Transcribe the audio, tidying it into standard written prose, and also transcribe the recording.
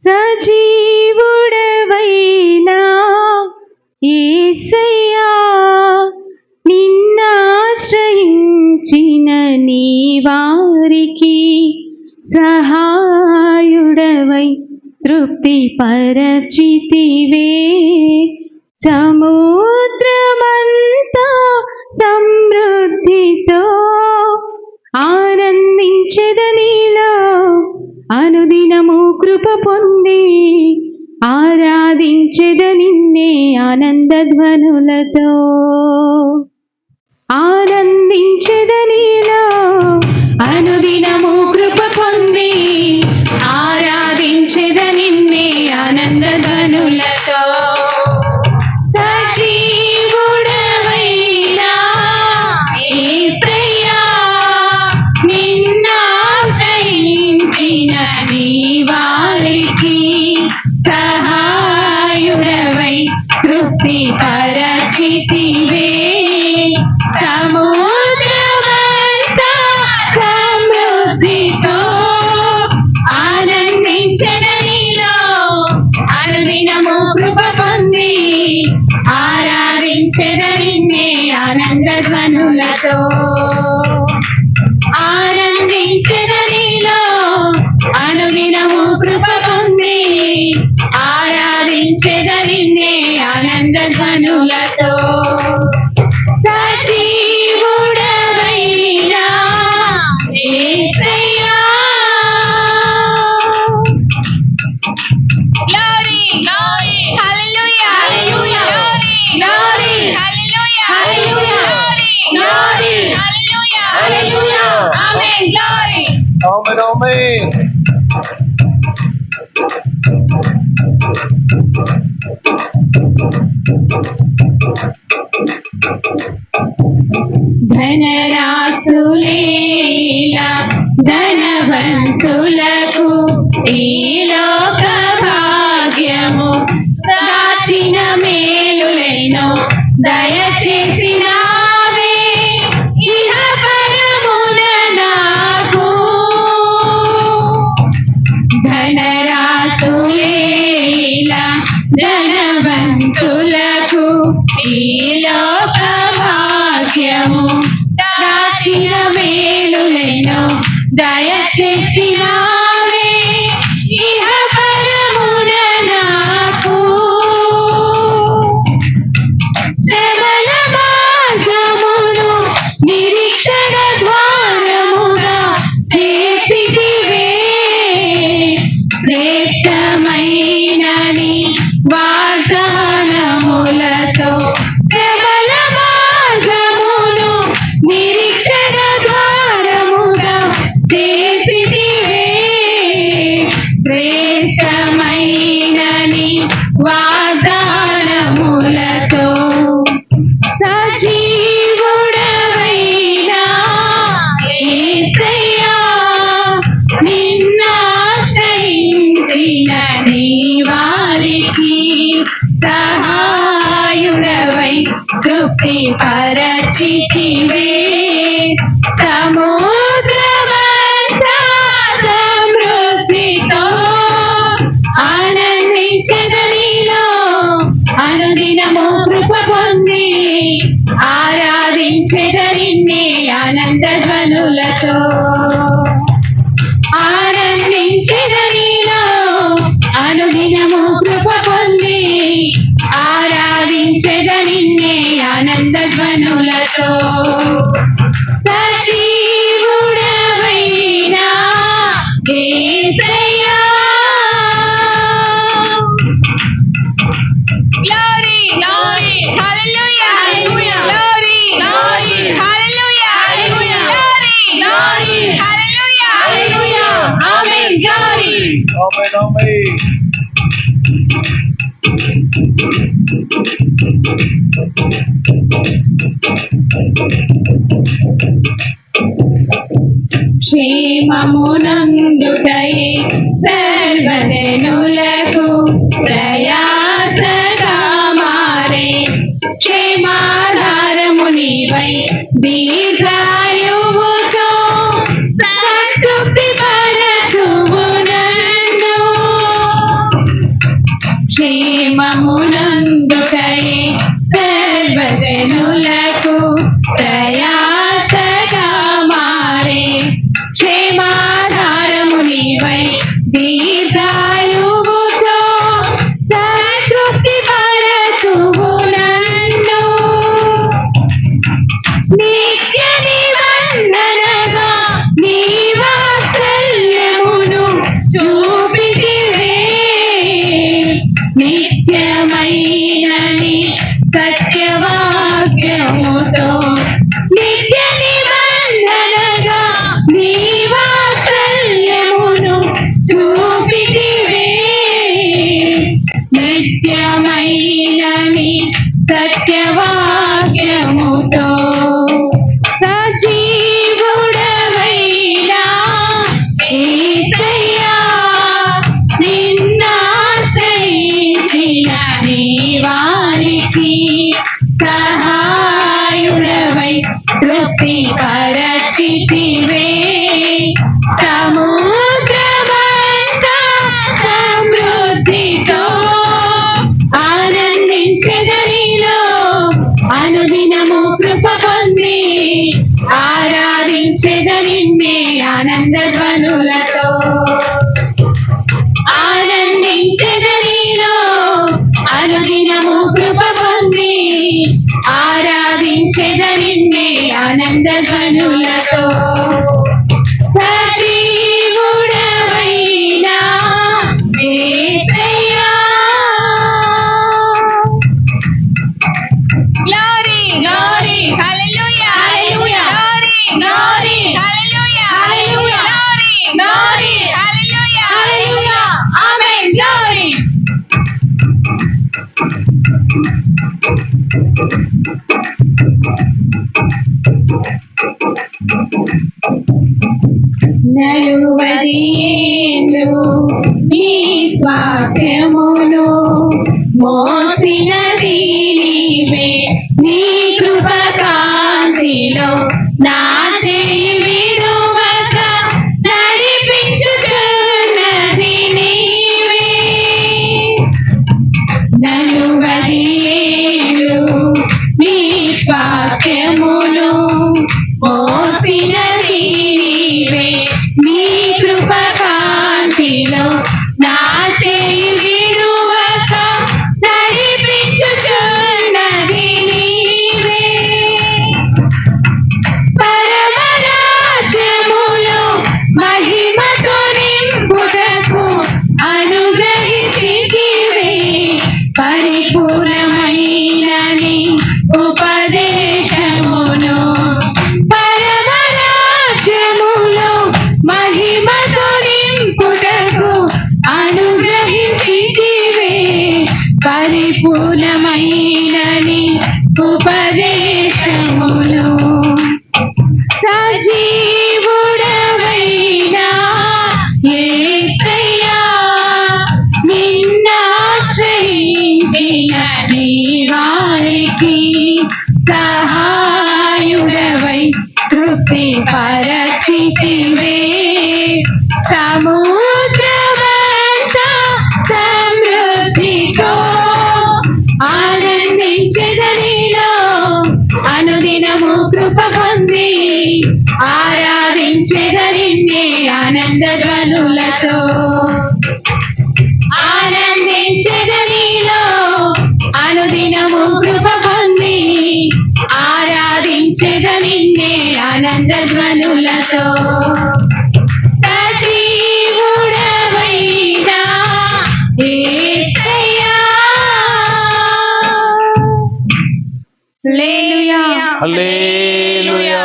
సజీవుడవైనా యేసయ్యా, నిన్నాశ్రయించిన నీ వారికి సహాయుడవై తృప్తి పరచితివే. సముద్రమంతా సమృద్ధితో ఆనందించెదనిలో అనుదినము కృప పొంది ఆరాధించెద నిన్నే ఆనందధ్వనులతో. ఆనందించెదనిలో అనుదినము కృప పొంది ఆరాధించెద నిన్నే ఆనందధ్వనులతో. సజీవుడవైనా యేసయ్యా, నిన్నాశ్రయించిన నీ వారికి సహాయుడవై తృప్తి పరచితివే. సముద్రమంతా సమృద్ధితో ఆనందించెదనిలో అనుదినము కృప పొంది ఆరాధించెద నిన్నే ఆనందధ్వనులతో. ఆనందించెదనిలో అనుదినము కృప పొంది ఆరాధించెద నిన్నే ఆనందధ్వనులతో. సజీవుడవైనా యేసయ్యా. Glory, glory, hallelujah, hallelujah, glory, hallelujah, hallelujah, glory, hallelujah, hallelujah, amen, glory, amen, amen. ధనరాశులేలా ధనవంతులకు ఈ లోక భాగ్యము దాచిన మేలులెన్నో దయచేసినావే ఇహ పరమున నాకు. ధనరాశులేలా ధనవంతులకు ఈ లోక భాగ్యము దాచిన మేలులెన్నో దయచేసినావే ఇహ పరమున నాకు. శ్రమల మార్గమును నిరీక్షణ ద్వారముగా చేసితివే. శ్రేష్టమైనని వాగ్దానములతో శ్రమల మార్గమును నిరీక్షణ ద్వారముగా చేసితివే. శ్రేష్టమైనని వాగ్దానములతో. సజీవుడవైనా యేసయ్యా, నిన్నాశ్రయించిన నీ వారికి సహాయుడవై తృప్తి పరచితివే. సముద్రమంతా సమృద్ధితో ఆనందించెదనిలో అనుదినము కృప పొంది ఆరాధించెద నిన్నే ఆనందధ్వనులతో. ఆనందించెదనిలో అనుదినము కృప పొంది ఆరాధించెద నిన్నే ఆనందధ్వనులతో. సజీవుడవైనా యేసయ్యా. Glory, glory, hallelujah, hallelujah, glory, glory, hallelujah, hallelujah, glory, glory, hallelujah, hallelujah, amen, glory, Amen, amen. క్షేమమునందుటై సర్వజనులకు ప్రయాసగా మారే క్షేమాధారము నీవై దీర్ఘాయువుతో సంతృప్తి పరచువు నన్ను. క్షేమమునందుకై సర్వజనులకు ప్రయాసగా మారే క్షేమాధారము నీవై దీర్ఘాయువుతో సంతృప్తి పరచువు నన్ను నిత్య నిబంధనగా నీ వాత్సల్యమును చూపితివే నిత్యమైనని సత్యవాక్యముతో నిత్య నిబంధనగా నీ వాత్సల్యమును చూపితివే నిత్యమైనని సత్యవాక్యముతో సజీవుడవైనా యేసయ్యా నిన్నాశ్రయించిన నీ వారికి సహాయుడవై తృప్తి పరచితివే సముద్రమంతా సమృద్ధితో ఆనందించెదరిలో అనుదినము కృప పొంది ఆరాధించెదరిన్నే ఆనంద ధ్వనులతో ఆనందించెదరిలో అనుదినము కృప పొంది ఆరాధించెదరిన్నే ఆనంద ధ్వనులతో సజీవుడవైనా యేసయ్యా Glory, glory, hallelujah, hallelujah, glory, glory, hallelujah, hallelujah, glory, glory, hallelujah, hallelujah, amen, glory. నలువది ఏండ్లు నీ స్వాస్థ్యమును మోసినది నీవే నీ కృప కాంతిలో నా చేయి విడువక నడిపించుచున్నది నీవే నలువది ఏండ్లు నీ స్వాస్థ్యమును మోసినది నీవే నీ కృప కాంతిలో నా చేయి విడువక నడిపించుచున్నది నీవే పరమరాజ్యములో మహిమతో నింపుటకు అనుగ్రహించితివే పరిపూర్ణమైనని ఉపదేశమును పరమరాజ్యములో మహిమతో నింపుటకు అనుగ్రహించితివే పరిపూర్ణమైనని ఉపదేశమును సజీవుడవైనా యేసయ్యా నిన్నాశ్రయించిన నీ వారికి సహాయుడవై తృప్తి పరచితివే సముద్రమంతా సమృద్ధితో ఆనందించెదరిలో అనుదినము కృప పొంది ఆరాధించెదరిన్నే ఆనంద ధ్వనులతో ఆనందించెదరిలో అనుదినము కృప పొంది ఆరాధించెదరిన్నే ఆనంద ధ్వనులతో సజీవుడవైనా యేసయ్యా హల్లెలూయా హల్లెలూయా